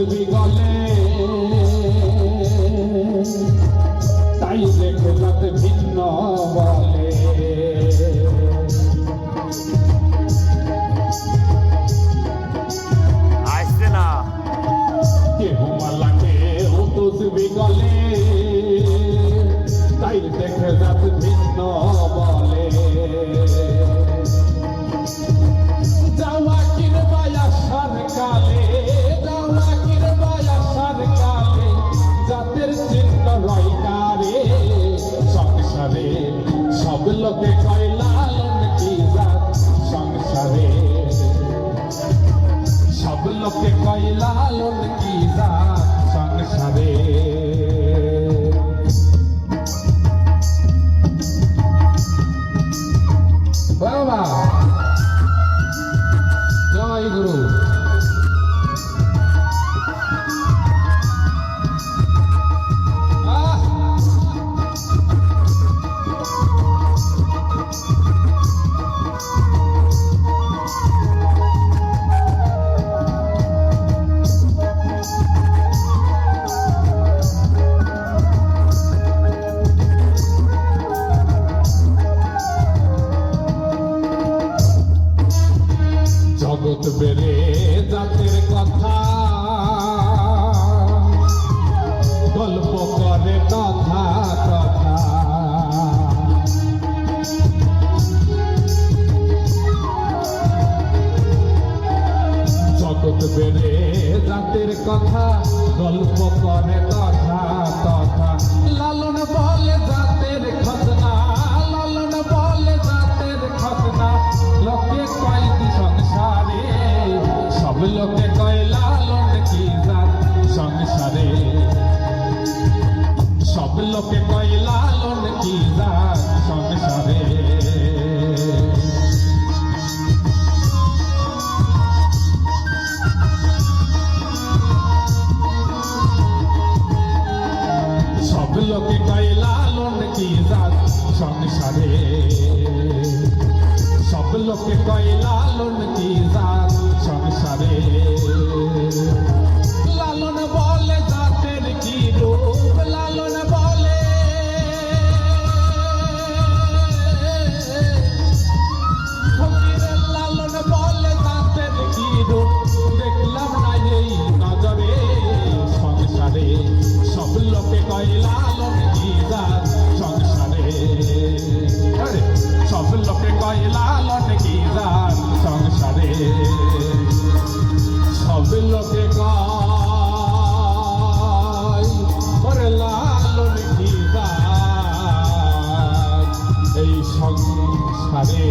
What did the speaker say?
তসবি গলে তাই দেখে যাতে ভিন্ন বলে আসছে না কেহ মালাকে ও তসবি গলে তাই দেখে যাতে ভিন্ন বলে যাওয়া কিরবা আসার কালে যাওয়া কিরবা আসার কালে জাতের চিহ্ন রয়কারে সংসারে সব লোকে কয় লালন কি জাত সংসারে সব লোকে কয় লালন কি জাত সংসারে বাবা জয় গুরু জগৎ বেড়ে জাতের কথা গল্প করে কথা কথা জগৎ বেড়ে জাতের কথা গল্প করে কথা কথা লালন বলে জাতের খতনা লালন বলে জাতের খতনা লোকে কয় কি সংসারে সব লোকে কয় লালন কি জাত সংসারে সব লোকে কয় লালন কি জাত সংসারে সব লোকে কয় লালন কি জাত সংসারে সব লোকে কয় লালন কি জাত সংসারে লালন বলে জাতের কি রূপ লালন বলে ফকিরের লালন বলে জাতের কি রূপ দেখলাম না এই নজরে সংসারে সব লোকে কয় লালন কি জাত সংসারে সব লোকে কয় লালন কি জাত সংসারে সব লোকে কয় ওরে লালন কি জাত এই সংসারে